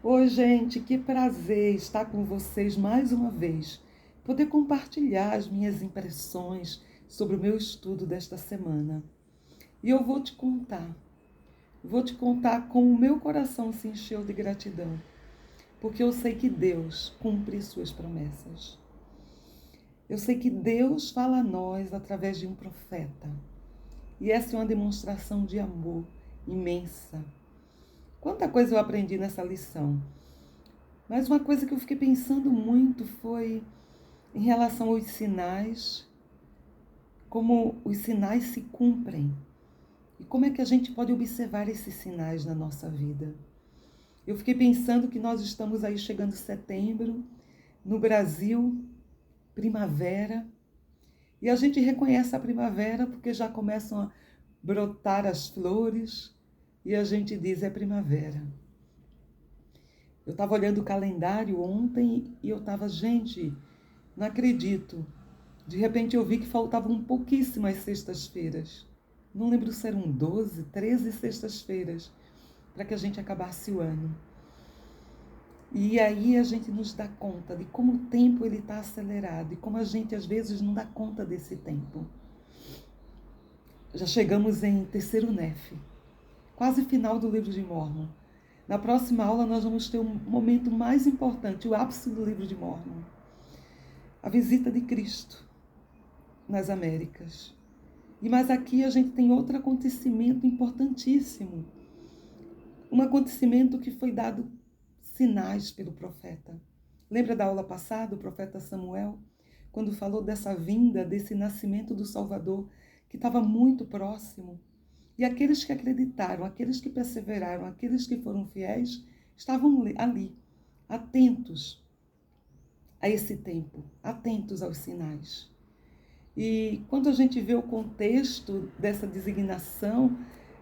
Oi, gente, que prazer estar com vocês mais uma vez. Poder compartilhar as minhas impressões sobre o meu estudo desta semana. E eu vou te contar como o meu coração se encheu de gratidão, porque eu sei que Deus cumpre suas promessas. Eu sei que Deus fala a nós através de um profeta. E essa é uma demonstração de amor imensa. Quanta coisa eu aprendi nessa lição. Mas uma coisa que eu fiquei pensando muito foi em relação aos sinais, como os sinais se cumprem e como é que a gente pode observar esses sinais na nossa vida. Eu fiquei pensando que nós estamos aí chegando em setembro, no Brasil, primavera, e a gente reconhece a primavera porque já começam a brotar as flores e a gente diz é primavera. Eu estava olhando o calendário ontem e eu estava, gente, não acredito. De repente eu vi que faltavam pouquíssimas sextas-feiras. Não lembro se eram 12, 13 sextas-feiras para que a gente acabasse o ano. E aí a gente nos dá conta de como o tempo ele está acelerado e como a gente às vezes não dá conta desse tempo. Já chegamos em terceiro Nef, quase final do livro de Mórmon. Na próxima aula nós vamos ter um momento mais importante, o ápice do livro de Mórmon. A visita de Cristo nas Américas. Mas aqui a gente tem outro acontecimento importantíssimo. Um acontecimento que foi dado sinais pelo profeta. Lembra da aula passada, o profeta Samuel, quando falou dessa vinda, desse nascimento do Salvador, que estava muito próximo? E aqueles que acreditaram, aqueles que perseveraram, aqueles que foram fiéis, estavam ali, atentos a esse tempo, atentos aos sinais. E quando a gente vê o contexto dessa designação,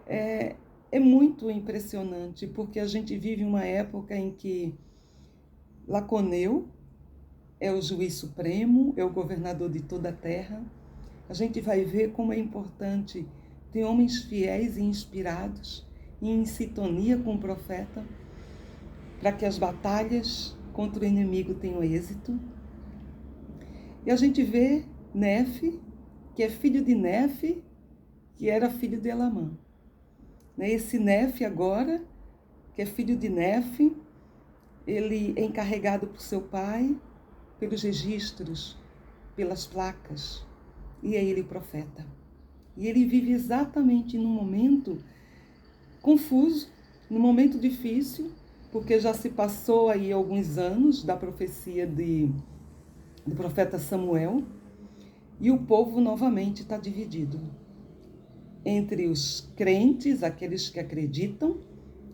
é muito impressionante, porque a gente vive uma época em que Laconeu é o juiz supremo, é o governador de toda a terra. A gente vai ver como é importante ter homens fiéis e inspirados, e em sintonia com o profeta, para que as batalhas contra o inimigo tenham êxito. E a gente vê Nefe, que é filho de Nefe, que era filho de Elamã. Esse Nefe agora, que é filho de Nefe, ele é encarregado por seu pai, pelos registros, pelas placas, e é ele o profeta. E ele vive exatamente num momento confuso, num momento difícil, porque já se passou aí alguns anos da profecia do profeta Samuel, e o povo novamente está dividido entre os crentes, aqueles que acreditam,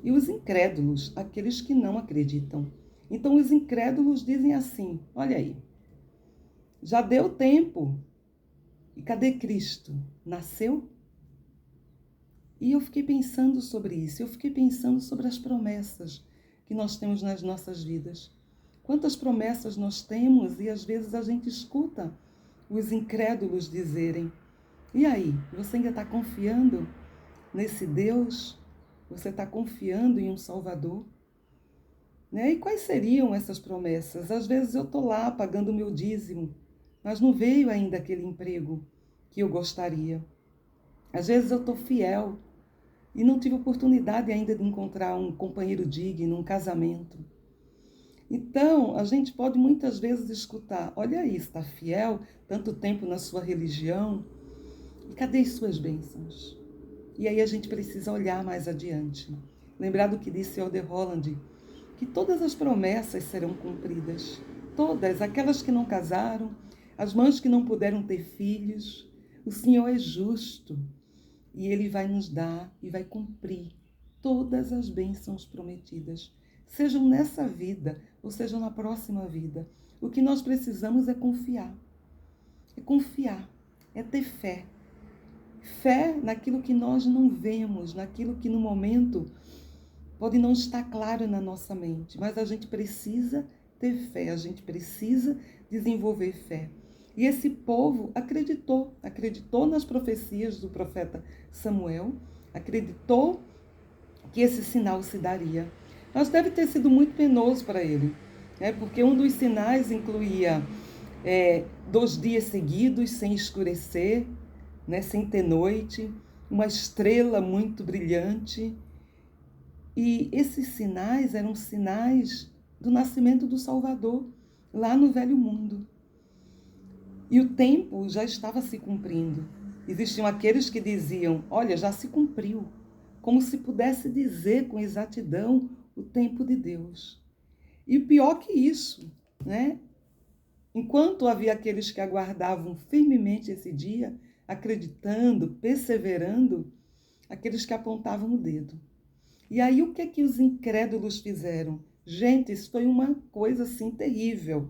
e os incrédulos, aqueles que não acreditam. Então os incrédulos dizem assim: olha aí, já deu tempo, e cadê Cristo? Nasceu? E eu fiquei pensando sobre isso, eu fiquei pensando sobre as promessas que nós temos nas nossas vidas. Quantas promessas nós temos e às vezes a gente escuta os incrédulos dizerem: e aí, você ainda está confiando nesse Deus? Você está confiando em um Salvador? Né? E quais seriam essas promessas? Às vezes eu estou lá pagando o meu dízimo, mas não veio ainda aquele emprego que eu gostaria. Às vezes eu estou fiel e não tive oportunidade ainda de encontrar um companheiro digno, um casamento. Então, a gente pode muitas vezes escutar: olha aí, está fiel, tanto tempo na sua religião, e cadê as suas bênçãos? E aí a gente precisa olhar mais adiante. Lembrar do que disse Elder Holland, que todas as promessas serão cumpridas. Todas, aquelas que não casaram, as mães que não puderam ter filhos. O Senhor é justo e Ele vai nos dar e vai cumprir todas as bênçãos prometidas, sejam nessa vida ou sejam na próxima vida. O que nós precisamos é confiar. É confiar, é ter fé. Fé naquilo que nós não vemos, naquilo que no momento pode não estar claro na nossa mente, mas a gente precisa ter fé, a gente precisa desenvolver fé. E esse povo acreditou nas profecias do profeta Samuel, acreditou que esse sinal se daria. Mas deve ter sido muito penoso para ele, né? Porque um dos sinais incluía 2 dias seguidos sem escurecer, né? Sem ter noite, uma estrela muito brilhante. E esses sinais eram sinais do nascimento do Salvador, lá no Velho Mundo. E o tempo já estava se cumprindo. Existiam aqueles que diziam, olha, já se cumpriu, como se pudesse dizer com exatidão o tempo de Deus. E pior que isso, né? Enquanto havia aqueles que aguardavam firmemente esse dia, acreditando, perseverando, aqueles que apontavam o dedo. E aí o que é que os incrédulos fizeram? Gente, isso foi uma coisa assim terrível.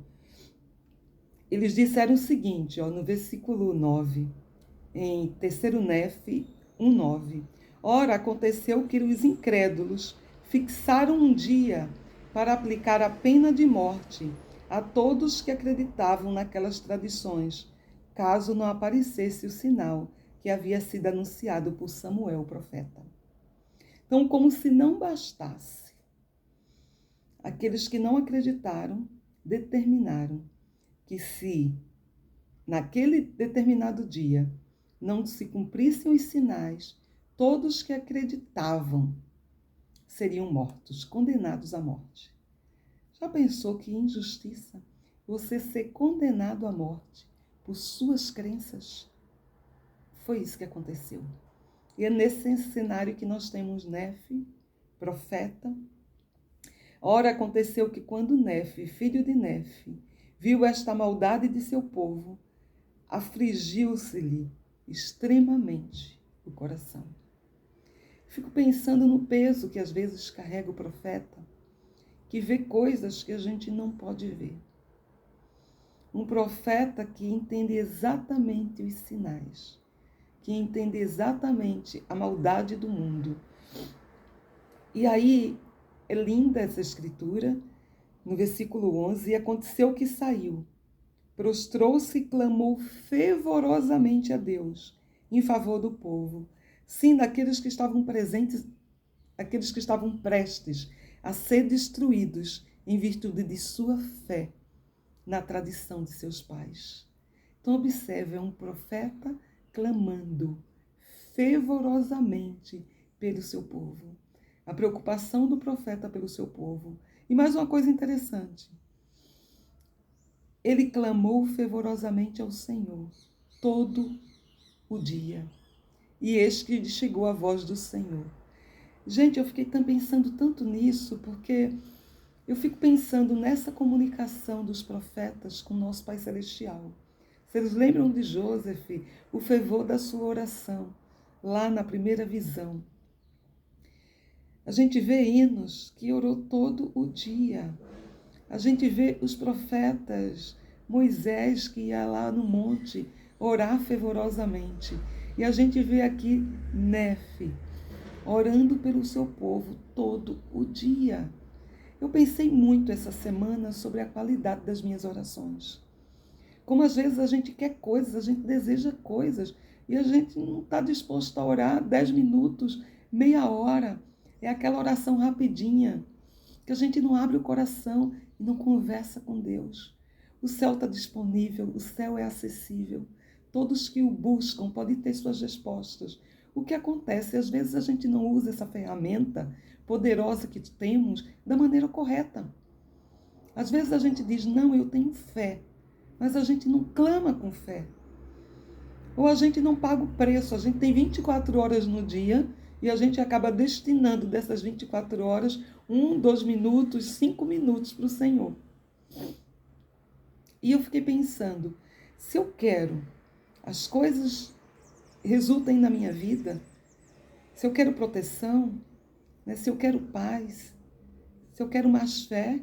Eles disseram o seguinte, no versículo 9, em 3º Nef 1:9. Ora, aconteceu que os incrédulos fixaram um dia para aplicar a pena de morte a todos que acreditavam naquelas tradições, caso não aparecesse o sinal que havia sido anunciado por Samuel, o profeta. Então, como se não bastasse, aqueles que não acreditaram determinaram que se naquele determinado dia não se cumprissem os sinais, todos que acreditavam seriam mortos, condenados à morte. Já pensou que injustiça? Você ser condenado à morte por suas crenças? Foi isso que aconteceu. E é nesse cenário que nós temos Nefe, profeta. Ora, aconteceu que quando Nefe, filho de Nefe, viu esta maldade de seu povo, afligiu-se-lhe extremamente o coração. Fico pensando no peso que às vezes carrega o profeta, que vê coisas que a gente não pode ver. Um profeta que entende exatamente os sinais, que entende exatamente a maldade do mundo. E aí é linda essa escritura, no versículo 11, e aconteceu que saiu, prostrou-se e clamou fervorosamente a Deus em favor do povo. Sim, daqueles que estavam presentes, aqueles que estavam prestes a ser destruídos em virtude de sua fé na tradição de seus pais. Então, observe, é um profeta clamando fervorosamente pelo seu povo. A preocupação do profeta pelo seu povo. E mais uma coisa interessante. Ele clamou fervorosamente ao Senhor todo o dia. E eis que lhe chegou a voz do Senhor. Gente, eu fiquei pensando tanto nisso, porque eu fico pensando nessa comunicação dos profetas com o nosso Pai Celestial. Vocês lembram de Joseph, o fervor da sua oração, lá na primeira visão. A gente vê Enos, que orou todo o dia. A gente vê os profetas, Moisés, que ia lá no monte orar fervorosamente. E a gente vê aqui Nefe, orando pelo seu povo todo o dia. Eu pensei muito essa semana sobre a qualidade das minhas orações. Como às vezes a gente quer coisas, a gente deseja coisas, e a gente não está disposto a orar 10 minutos, meia hora. É aquela oração rapidinha, que a gente não abre o coração e não conversa com Deus. O céu está disponível, o céu é acessível. Todos que o buscam podem ter suas respostas. O que acontece? Às vezes a gente não usa essa ferramenta poderosa que temos da maneira correta. Às vezes a gente diz, não, eu tenho fé, mas a gente não clama com fé. Ou a gente não paga o preço, a gente tem 24 horas no dia e a gente acaba destinando dessas 24 horas 1, 2 minutos, 5 minutos para o Senhor. E eu fiquei pensando, se eu quero as coisas resultem na minha vida, se eu quero proteção, né, se eu quero paz, se eu quero mais fé,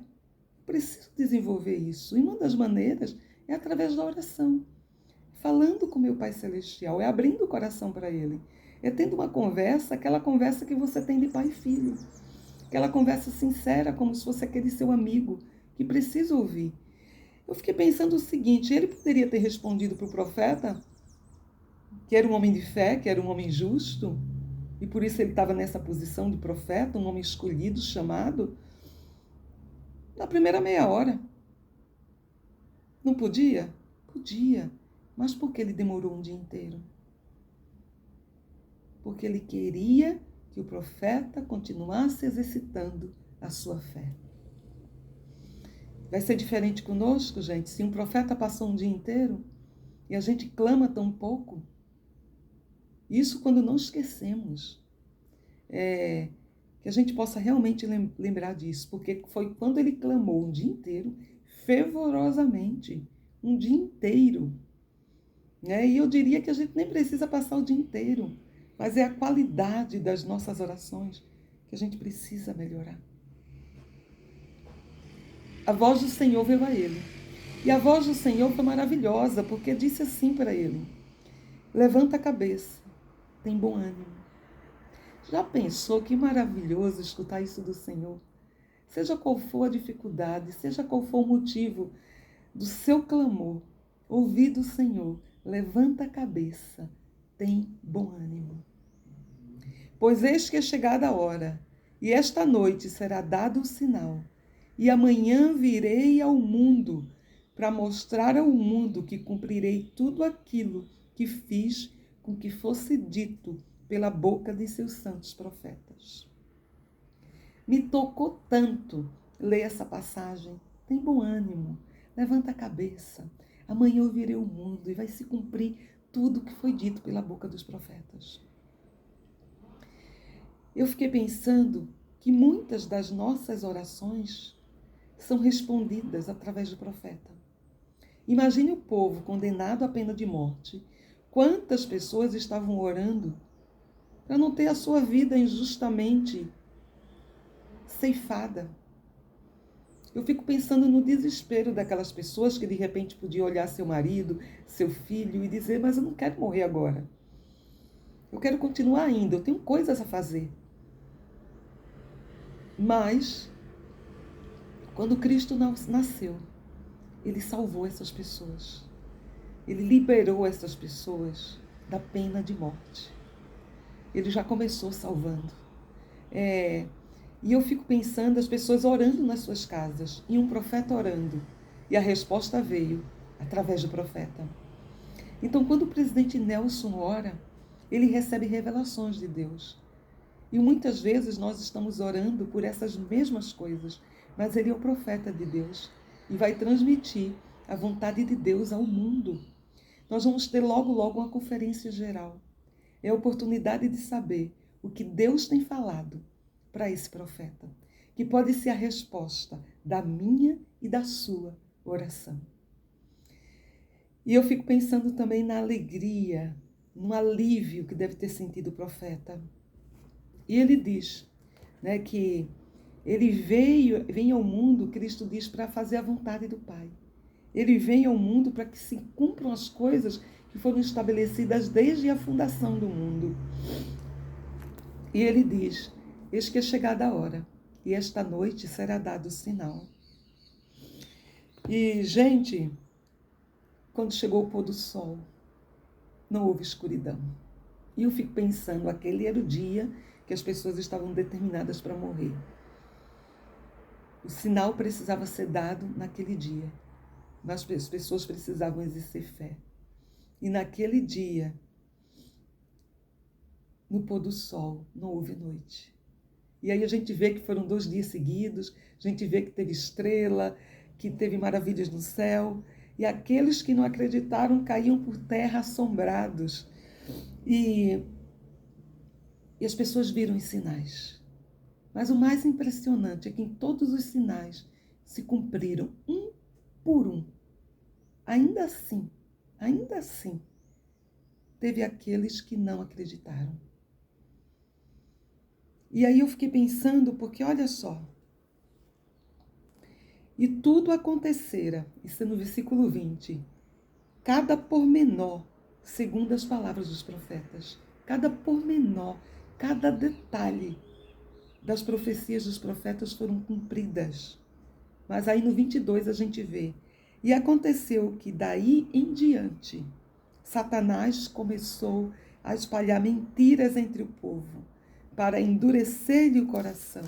preciso desenvolver isso. E uma das maneiras é através da oração. Falando com meu Pai Celestial, é abrindo o coração para Ele. É tendo uma conversa, aquela conversa que você tem de pai e filho. Aquela conversa sincera, como se fosse aquele seu amigo, que precisa ouvir. Eu fiquei pensando o seguinte, ele poderia ter respondido para o profeta, que era um homem de fé, que era um homem justo, e por isso ele estava nessa posição de profeta, um homem escolhido, chamado. Na primeira meia hora. Não podia? Podia. Mas por que ele demorou um dia inteiro? Porque ele queria que o profeta continuasse exercitando a sua fé. Vai ser diferente conosco, gente, se um profeta passou um dia inteiro e a gente clama tão pouco? Isso quando não esquecemos. Que a gente possa realmente lembrar disso, porque foi quando ele clamou um dia inteiro, fervorosamente, um dia inteiro. E eu diria que a gente nem precisa passar o dia inteiro, mas é a qualidade das nossas orações que a gente precisa melhorar. A voz do Senhor veio a ele. E a voz do Senhor foi maravilhosa, porque disse assim para ele: levanta a cabeça, tem bom ânimo. Já pensou que maravilhoso escutar isso do Senhor? Seja qual for a dificuldade, seja qual for o motivo do seu clamor, ouvir do Senhor, levanta a cabeça, tem bom ânimo. Pois eis que é chegada a hora, e esta noite será dado o sinal, e amanhã virei ao mundo, para mostrar ao mundo que cumprirei tudo aquilo que fiz com que fosse dito pela boca de seus santos profetas. Me tocou tanto ler essa passagem. Tem bom ânimo, levanta a cabeça. Amanhã eu virei o mundo e vai se cumprir tudo que foi dito pela boca dos profetas. Eu fiquei pensando que muitas das nossas orações são respondidas através do profeta. Imagine o povo condenado à pena de morte. Quantas pessoas estavam orando para não ter a sua vida injustamente ceifada? Eu fico pensando no desespero daquelas pessoas que de repente podiam olhar seu marido, seu filho e dizer: mas eu não quero morrer agora. Eu quero continuar ainda, eu tenho coisas a fazer. Mas, quando Cristo nasceu, Ele salvou essas pessoas. Ele liberou essas pessoas da pena de morte. Ele já começou salvando. E eu fico pensando, as pessoas orando nas suas casas, e um profeta orando. E a resposta veio através do profeta. Então, quando o presidente Nelson ora, ele recebe revelações de Deus. E muitas vezes nós estamos orando por essas mesmas coisas, mas ele é o profeta de Deus e vai transmitir a vontade de Deus ao mundo. Nós vamos ter logo uma conferência geral. É a oportunidade de saber o que Deus tem falado para esse profeta, que pode ser a resposta da minha e da sua oração. E eu fico pensando também na alegria, no alívio que deve ter sentido o profeta. E ele diz, que ele veio ao mundo, Cristo diz, para fazer a vontade do Pai. Ele vem ao mundo para que se cumpram as coisas que foram estabelecidas desde a fundação do mundo. E ele diz: eis que é chegada a hora, e esta noite será dado o sinal. E, gente, quando chegou o pôr do sol, não houve escuridão. E eu fico pensando, aquele era o dia que as pessoas estavam determinadas para morrer. O sinal precisava ser dado naquele dia, mas as pessoas precisavam exercer fé. E naquele dia, no pôr do sol, não houve noite. E aí a gente vê que foram 2 dias seguidos, a gente vê que teve estrela, que teve maravilhas no céu, e aqueles que não acreditaram caíam por terra assombrados. E as pessoas viram os sinais. Mas o mais impressionante é que em todos os sinais se cumpriram, um por um. Ainda assim, teve aqueles que não acreditaram. E aí eu fiquei pensando, porque olha só, e tudo acontecera, isso é no versículo 20, cada pormenor, segundo as palavras dos profetas, cada pormenor, cada detalhe das profecias dos profetas foram cumpridas. Mas aí no 22 a gente vê, e aconteceu que daí em diante, Satanás começou a espalhar mentiras entre o povo, para endurecer-lhe o coração,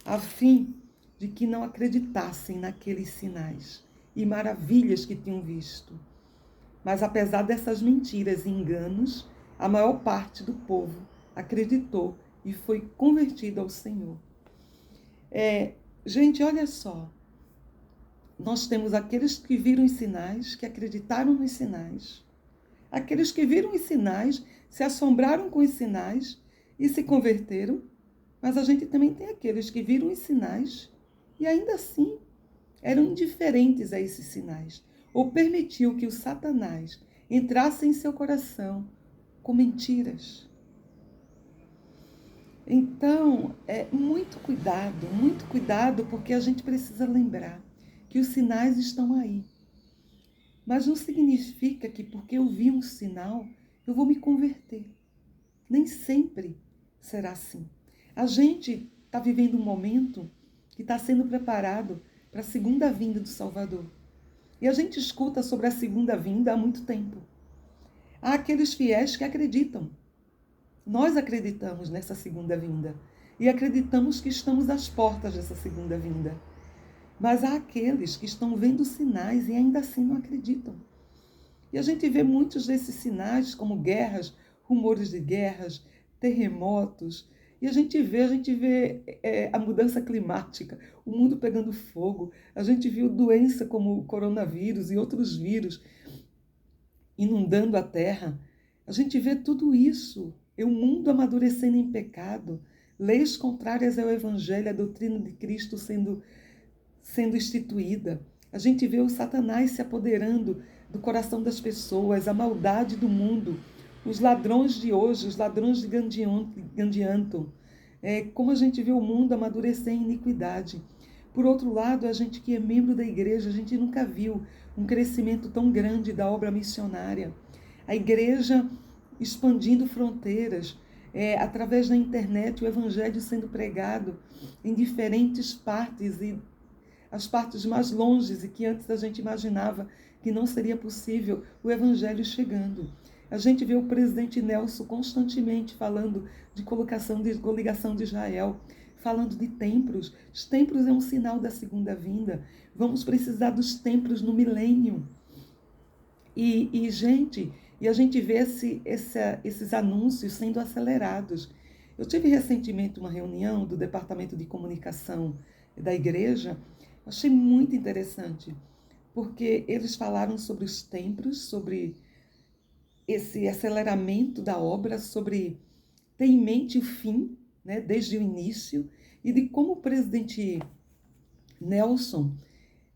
a fim de que não acreditassem naqueles sinais e maravilhas que tinham visto. Mas apesar dessas mentiras e enganos, a maior parte do povo acreditou e foi convertido ao Senhor. Gente, olha só. Nós temos aqueles que viram os sinais, que acreditaram nos sinais. Aqueles que viram os sinais, se assombraram com os sinais e se converteram. Mas a gente também tem aqueles que viram os sinais e ainda assim eram indiferentes a esses sinais. Ou permitiu que o Satanás entrasse em seu coração com mentiras. Então, muito cuidado, porque a gente precisa lembrar que os sinais estão aí. Mas não significa que porque eu vi um sinal, eu vou me converter. Nem sempre será assim. A gente está vivendo um momento que está sendo preparado para a segunda vinda do Salvador. E a gente escuta sobre a segunda vinda há muito tempo. Há aqueles fiéis que acreditam. Nós acreditamos nessa segunda vinda. E acreditamos que estamos às portas dessa segunda vinda. Mas há aqueles que estão vendo sinais e ainda assim não acreditam. E a gente vê muitos desses sinais, como guerras, rumores de guerras, terremotos. E a gente vê a mudança climática, o mundo pegando fogo. A gente viu doença como o coronavírus e outros vírus inundando a terra. A gente vê tudo isso. E o mundo amadurecendo em pecado. Leis contrárias ao Evangelho, a doutrina de Cristo sendo instituída. A gente vê o Satanás se apoderando do coração das pessoas, a maldade do mundo, os ladrões de hoje, os ladrões de Gandianton. Como a gente vê o mundo amadurecer em iniquidade. Por outro lado, a gente que é membro da igreja, a gente nunca viu um crescimento tão grande da obra missionária. A igreja expandindo fronteiras, através da internet, o evangelho sendo pregado em diferentes partes e as partes mais longes e que antes a gente imaginava que não seria possível, o evangelho chegando. A gente vê o presidente Nelson constantemente falando de coligação de Israel, falando de templos. Os templos é um sinal da segunda vinda. Vamos precisar dos templos no milênio. E a gente vê esses anúncios sendo acelerados. Eu tive recentemente uma reunião do Departamento de Comunicação da igreja. Achei muito interessante, porque eles falaram sobre os templos, sobre esse aceleramento da obra, sobre ter em mente o fim, né, desde o início, e de como o presidente Nelson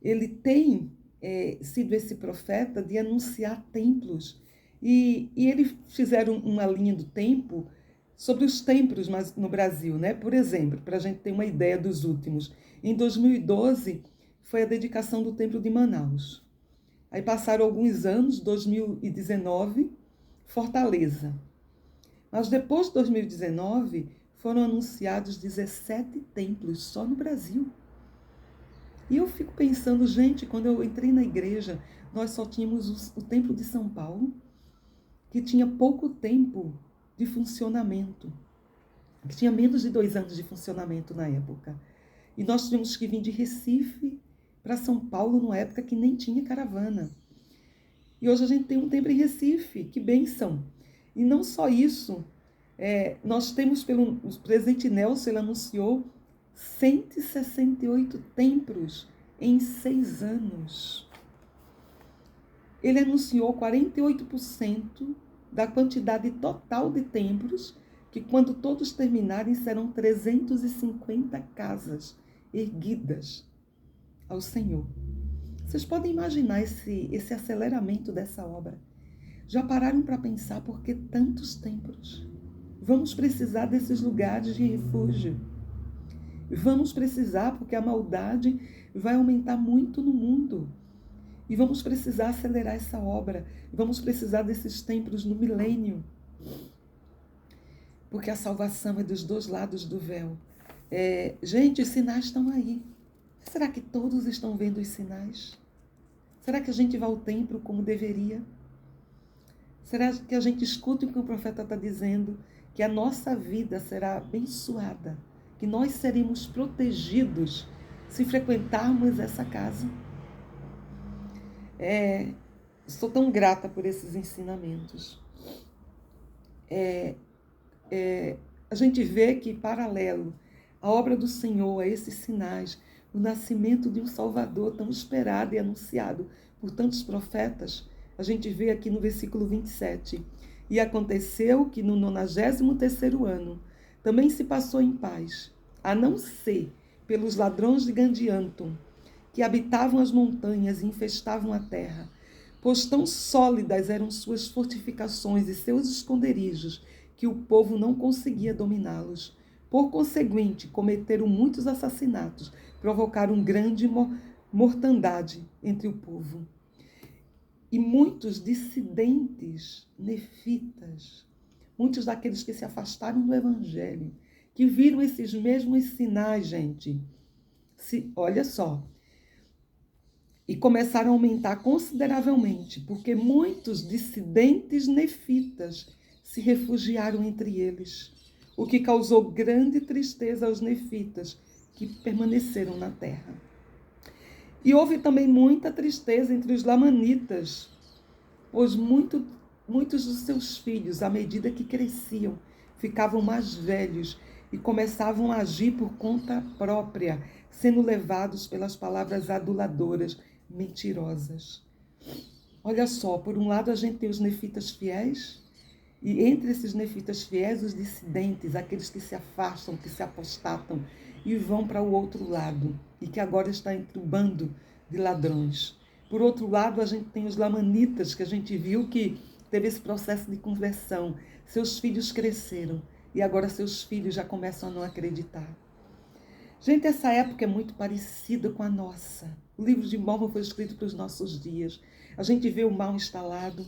ele tem sido esse profeta de anunciar templos. E eles fizeram uma linha do tempo sobre os templos no Brasil, né? Por exemplo, para a gente ter uma ideia dos últimos. Em 2012, foi a dedicação do Templo de Manaus. Aí passaram alguns anos, 2019, Fortaleza. Mas depois de 2019, foram anunciados 17 templos só no Brasil. E eu fico pensando, gente, quando eu entrei na igreja, nós só tínhamos o Templo de São Paulo, que tinha pouco tempo de funcionamento, que tinha menos de 2 anos de funcionamento na época. E nós tínhamos que vir de Recife para São Paulo, numa época que nem tinha caravana. E hoje a gente tem um templo em Recife, que bênção! E não só isso, nós temos, o presidente Nelson, ele anunciou 168 templos em 6 anos. Ele anunciou 48% da quantidade total de templos, que quando todos terminarem serão 350 casas erguidas ao Senhor. Vocês podem imaginar esse aceleramento dessa obra. Já pararam para pensar por que tantos templos? Vamos precisar desses lugares de refúgio. Vamos precisar porque a maldade vai aumentar muito no mundo. E vamos precisar acelerar essa obra. Vamos precisar desses templos no milênio. Porque a salvação é dos 2 lados do véu. Gente, os sinais estão aí. Será que todos estão vendo os sinais? Será que a gente vai ao templo como deveria? Será que a gente escuta o que o profeta está dizendo? Que a nossa vida será abençoada, que nós seremos protegidos se frequentarmos essa casa. Sou tão grata por esses ensinamentos. A gente vê que, paralelo à obra do Senhor, a esses sinais, o nascimento de um Salvador tão esperado e anunciado por tantos profetas, a gente vê aqui no versículo 27. E aconteceu que no 93º ano também se passou em paz, a não ser pelos ladrões de Gandianton, que habitavam as montanhas e infestavam a terra, pois tão sólidas eram suas fortificações e seus esconderijos, que o povo não conseguia dominá-los. Por conseguinte, cometeram muitos assassinatos, provocaram grande mortandade entre o povo. E muitos dissidentes nefitas, muitos daqueles que se afastaram do evangelho, que viram esses mesmos sinais, gente, olha só, e começaram a aumentar consideravelmente, porque muitos dissidentes nefitas se refugiaram entre eles, o que causou grande tristeza aos nefitas que permaneceram na terra. E houve também muita tristeza entre os lamanitas, pois muitos dos seus filhos, à medida que cresciam, ficavam mais velhos e começavam a agir por conta própria, sendo levados pelas palavras aduladoras, mentirosas. Olha só, por um lado a gente tem os nefitas fiéis, e entre esses nefitas fiéis, os dissidentes, aqueles que se afastam, que se apostatam e vão para o outro lado, e que agora está entre o bando de ladrões. Por outro lado, a gente tem os lamanitas, que a gente viu que teve esse processo de conversão. Seus filhos cresceram e agora seus filhos já começam a não acreditar. Gente, essa época é muito parecida com a nossa. O livro de Mórmon foi escrito para os nossos dias. A gente vê o mal instalado,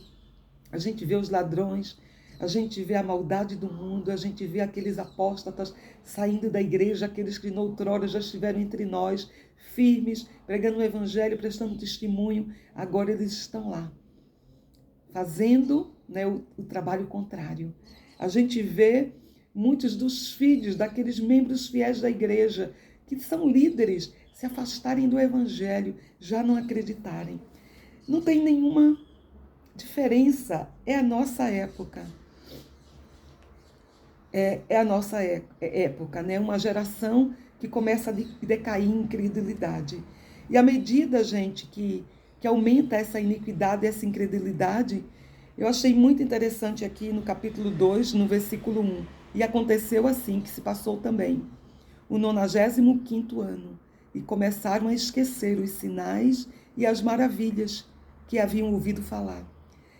a gente vê os ladrões, a gente vê a maldade do mundo, a gente vê aqueles apóstatas saindo da igreja, aqueles que noutrora já estiveram entre nós, firmes, pregando o evangelho, prestando testemunho. Agora eles estão lá, fazendo, o trabalho contrário. A gente vê muitos dos filhos daqueles membros fiéis da igreja, que são líderes, se afastarem do evangelho, já não acreditarem. Não tem nenhuma diferença, é a nossa época. É a nossa época, né? Uma geração que começa a decair em incredulidade. E à medida, gente, que aumenta essa iniquidade, essa incredulidade, eu achei muito interessante aqui no capítulo 2, no versículo 1. E aconteceu assim, que se passou também, o 95º ano, e começaram a esquecer os sinais e as maravilhas que haviam ouvido falar.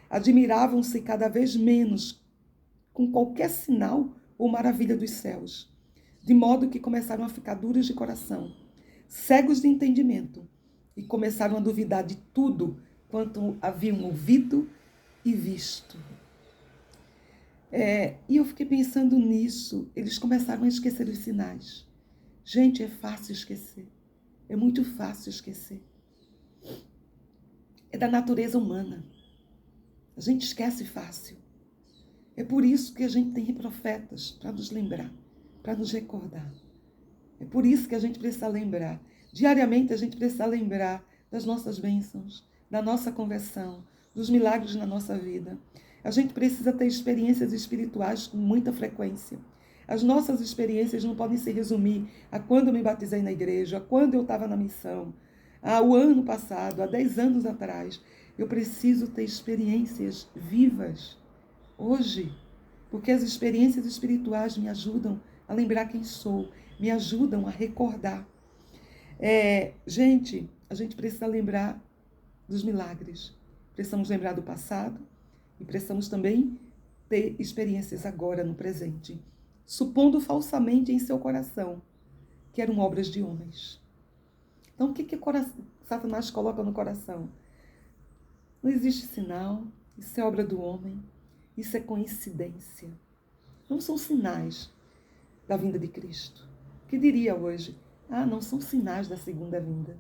Admiravam-se cada vez menos com qualquer sinal ou maravilha dos céus, de modo que começaram a ficar duros de coração, cegos de entendimento, e começaram a duvidar de tudo quanto haviam ouvido e visto. E eu fiquei pensando nisso, eles começaram a esquecer os sinais. Gente, é fácil esquecer, é muito fácil esquecer. É da natureza humana, a gente esquece fácil. É por isso que a gente tem profetas, para nos lembrar, para nos recordar. É por isso que a gente precisa lembrar. Diariamente a gente precisa lembrar das nossas bênçãos, da nossa conversão, dos milagres na nossa vida. A gente precisa ter experiências espirituais com muita frequência. As nossas experiências não podem se resumir a quando eu me batizei na igreja, a quando eu estava na missão, o ano passado, há 10 anos atrás. Eu preciso ter experiências vivas hoje, porque as experiências espirituais me ajudam a lembrar quem sou, me ajudam a recordar. Gente, a gente precisa lembrar dos milagres, precisamos lembrar do passado e precisamos também ter experiências agora, no presente, supondo falsamente em seu coração que eram obras de homens. Então, o que Satanás coloca no coração? Não existe sinal, isso é obra do homem. Isso é coincidência. Não são sinais da vinda de Cristo. Que diria hoje? Não são sinais da segunda vinda.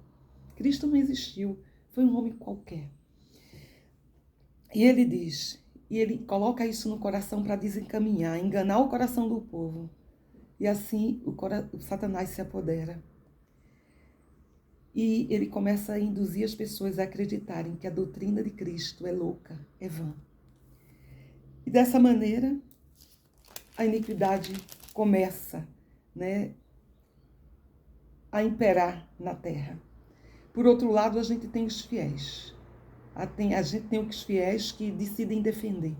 Cristo não existiu, foi um homem qualquer. E ele diz, e ele coloca isso no coração para desencaminhar, enganar o coração do povo. E assim o Satanás se apodera. E ele começa a induzir as pessoas a acreditarem que a doutrina de Cristo é louca, é vã. E dessa maneira, a iniquidade começa, né, a imperar na terra. Por outro lado, a gente tem os fiéis. A gente tem os fiéis que decidem defender.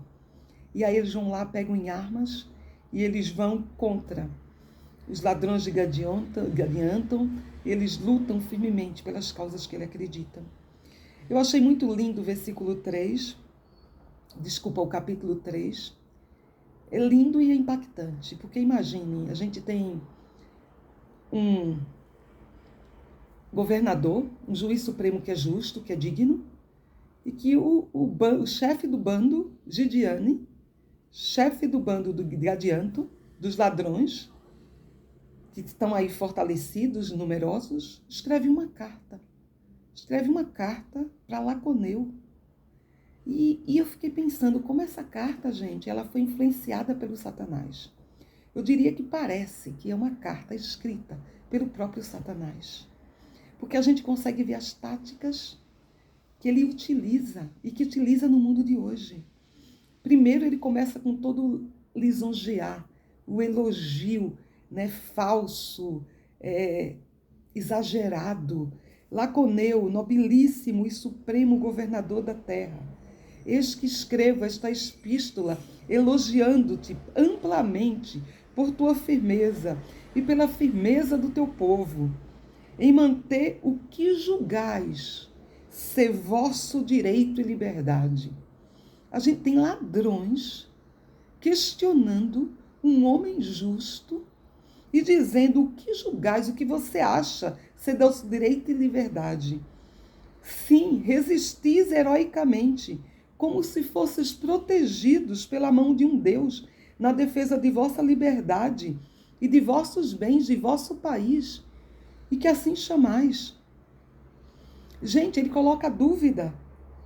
E aí eles vão lá, pegam em armas e eles vão contra os ladrões de Gadianton. Eles lutam firmemente pelas causas que ele acredita. Eu achei muito lindo o versículo 3, o capítulo 3. É lindo e é impactante, porque imagine, a gente tem um governador, um juiz supremo que é justo, que é digno, e que o chefe do bando, Gideane, chefe do bando do Gadianto, dos ladrões, que estão aí fortalecidos, numerosos, escreve uma carta. Escreve uma carta para Laconeu. E eu fiquei pensando como essa carta, gente, ela foi influenciada pelo Satanás. Eu diria que parece que é uma carta escrita pelo próprio Satanás. Porque a gente consegue ver as táticas que ele utiliza e que utiliza no mundo de hoje. Primeiro, ele começa com todo lisonjear, o elogio, né, falso, exagerado. Laconeu, nobilíssimo e supremo governador da terra, eis que escrevo esta epístola elogiando-te amplamente por tua firmeza e pela firmeza do teu povo, em manter o que julgais ser vosso direito e liberdade. A gente tem ladrões questionando um homem justo e dizendo o que julgais, o que você acha ser vosso direito e liberdade. Sim, resistis heroicamente, como se fosseis protegidos pela mão de um Deus na defesa de vossa liberdade e de vossos bens, de vosso país, e que assim chamais. Gente, ele coloca dúvida,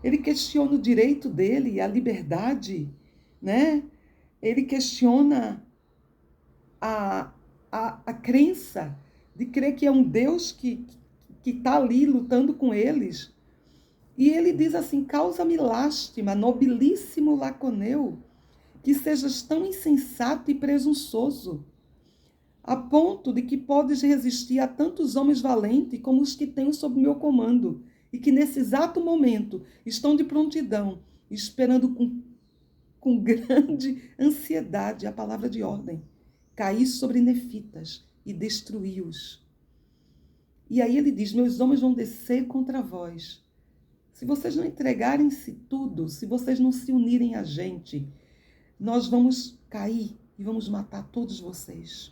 ele questiona o direito dele, a liberdade, né? Ele questiona a crença de crer que é um Deus que está ali lutando com eles. E ele diz assim, causa-me lástima, nobilíssimo Laconeu, que sejas tão insensato e presunçoso, a ponto de que podes resistir a tantos homens valentes como os que tenho sob meu comando, e que nesse exato momento estão de prontidão, esperando com grande ansiedade a palavra de ordem, cair sobre nefitas e destruí-os. E aí ele diz, meus homens vão descer contra vós. Se vocês não entregarem-se tudo, se vocês não se unirem a gente, nós vamos cair e vamos matar todos vocês.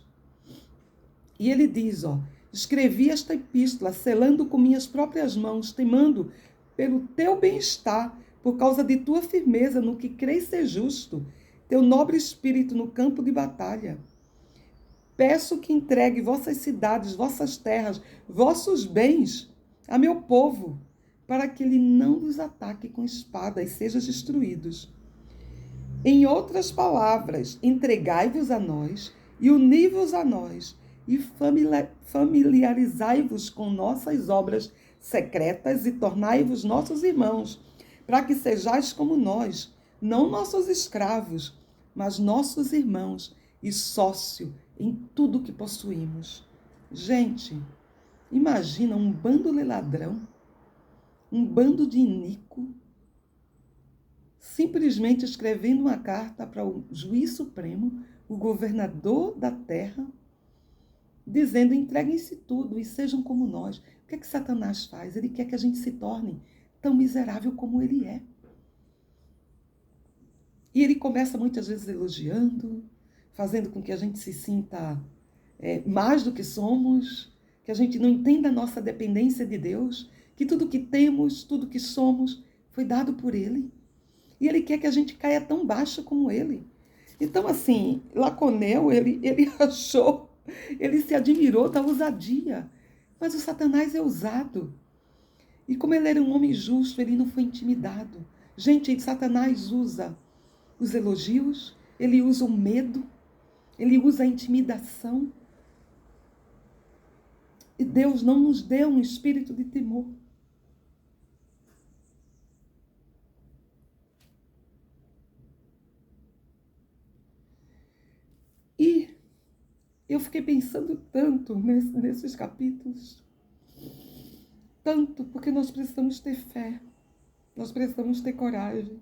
E ele diz, escrevi esta epístola, selando com minhas próprias mãos, temendo pelo teu bem-estar, por causa de tua firmeza no que crês ser justo, teu nobre espírito no campo de batalha. Peço que entregue vossas cidades, vossas terras, vossos bens a meu povo, para que ele não vos ataque com espada e sejam destruídos. Em outras palavras, entregai-vos a nós e uni-vos a nós e familiarizai-vos com nossas obras secretas e tornai-vos nossos irmãos, para que sejais como nós, não nossos escravos, mas nossos irmãos e sócio em tudo que possuímos. Gente, imagina um bando de ladrão, um bando de iníquo, simplesmente escrevendo uma carta para o juiz supremo, o governador da terra, dizendo, entreguem-se tudo e sejam como nós. O que é que Satanás faz? Ele quer que a gente se torne tão miserável como ele é. E ele começa muitas vezes elogiando, fazendo com que a gente se sinta mais do que somos, que a gente não entenda a nossa dependência de Deus, que tudo que temos, tudo que somos, foi dado por ele. E ele quer que a gente caia tão baixo como ele. Então, assim, Laconeu, ele achou, ele se admirou da ousadia. Mas o Satanás é ousado. E como ele era um homem justo, ele não foi intimidado. Gente, Satanás usa os elogios, ele usa o medo, ele usa a intimidação. E Deus não nos deu um espírito de temor. E eu fiquei pensando tanto nesses capítulos. Tanto porque nós precisamos ter fé. Nós precisamos ter coragem.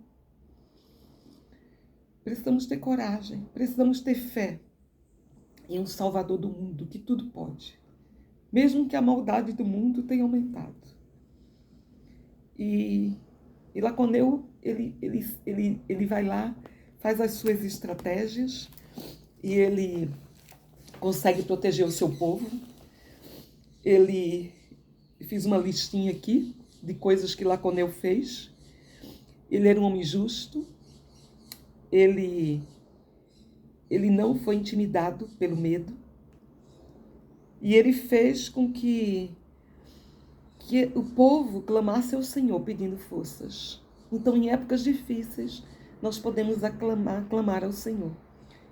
Precisamos ter coragem. Precisamos ter fé em um Salvador do mundo que tudo pode. Mesmo que a maldade do mundo tenha aumentado. E Laconeu, ele vai lá, faz as suas estratégias e ele consegue proteger o seu povo. Ele fiz uma listinha aqui de coisas que Laconeu fez. Ele era um homem justo. Ele não foi intimidado pelo medo. E ele fez com que o povo clamasse ao Senhor pedindo forças. Então, em épocas difíceis, nós podemos clamar ao Senhor.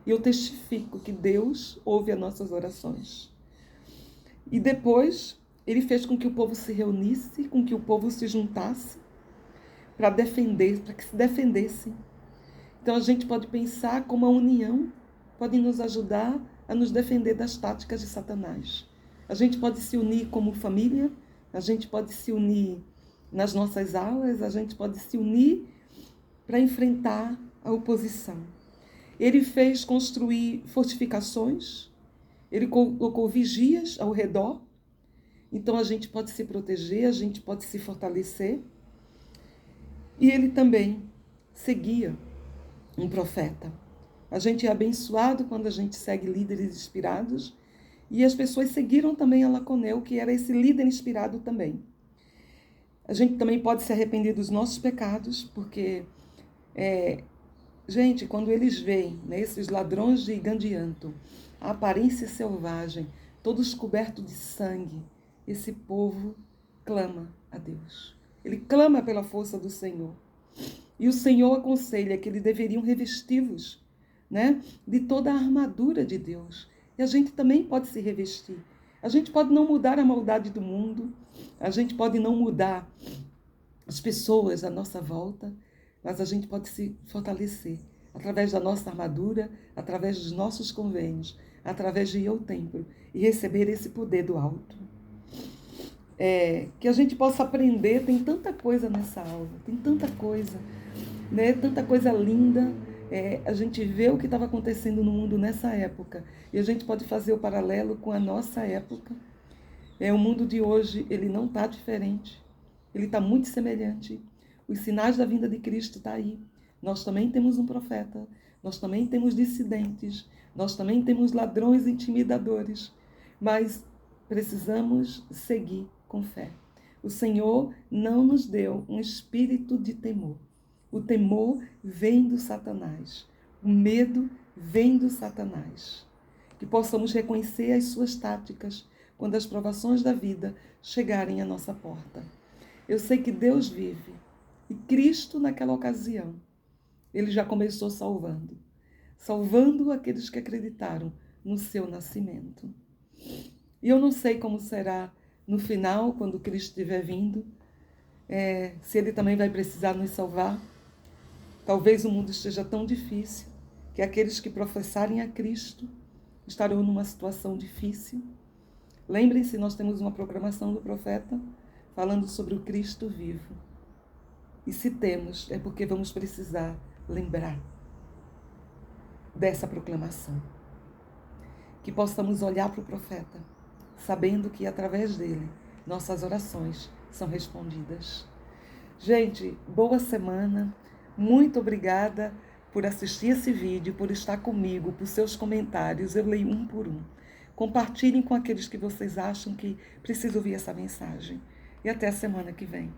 E eu testifico que Deus ouve as nossas orações. E depois, ele fez com que o povo se reunisse, com que o povo se juntasse para defender, para que se defendesse. Então, a gente pode pensar como a união pode nos ajudar a nos defender das táticas de Satanás. A gente pode se unir como família, a gente pode se unir nas nossas aulas, a gente pode se unir para enfrentar a oposição. Ele fez construir fortificações, ele colocou vigias ao redor, então a gente pode se proteger, a gente pode se fortalecer. E ele também seguia um profeta. A gente é abençoado quando a gente segue líderes inspirados, e as pessoas seguiram também a Laconeu, que era esse líder inspirado também. A gente também pode se arrepender dos nossos pecados, porque, gente, quando eles veem, né, esses ladrões de Gandianto, a aparência selvagem, todos cobertos de sangue, esse povo clama a Deus. Ele clama pela força do Senhor. E o Senhor aconselha que eles deveriam revesti-los, né, de toda a armadura de Deus. E a gente também pode se revestir. A gente pode não mudar a maldade do mundo, a gente pode não mudar as pessoas à nossa volta, mas a gente pode se fortalecer através da nossa armadura, através dos nossos convênios, através de ir ao templo e receber esse poder do alto. Que a gente possa aprender, tem tanta coisa nessa aula, tem tanta coisa, né? Tanta coisa linda. A gente vê o que estava acontecendo no mundo nessa época e a gente pode fazer o paralelo com a nossa época. O mundo de hoje, ele não está diferente, ele está muito semelhante. Os sinais da vinda de Cristo estão aí. Nós também temos um profeta, nós também temos dissidentes, nós também temos ladrões intimidadores, mas precisamos seguir com fé. O Senhor não nos deu um espírito de temor. O temor vem do Satanás. O medo vem do Satanás. Que possamos reconhecer as suas táticas quando as provações da vida chegarem à nossa porta. Eu sei que Deus vive. E Cristo, naquela ocasião, ele já começou salvando. Salvando aqueles que acreditaram no seu nascimento. E eu não sei como será no final, quando Cristo estiver vindo, se ele também vai precisar nos salvar. Talvez o mundo esteja tão difícil que aqueles que professarem a Cristo estarão numa situação difícil. Lembrem-se, nós temos uma programação do profeta falando sobre o Cristo vivo. E se temos, é porque vamos precisar lembrar dessa proclamação. Que possamos olhar para o profeta, sabendo que através dele nossas orações são respondidas. Gente, boa semana. Muito obrigada por assistir esse vídeo, por estar comigo, por seus comentários. Eu leio um por um. Compartilhem com aqueles que vocês acham que precisam ouvir essa mensagem. E até a semana que vem.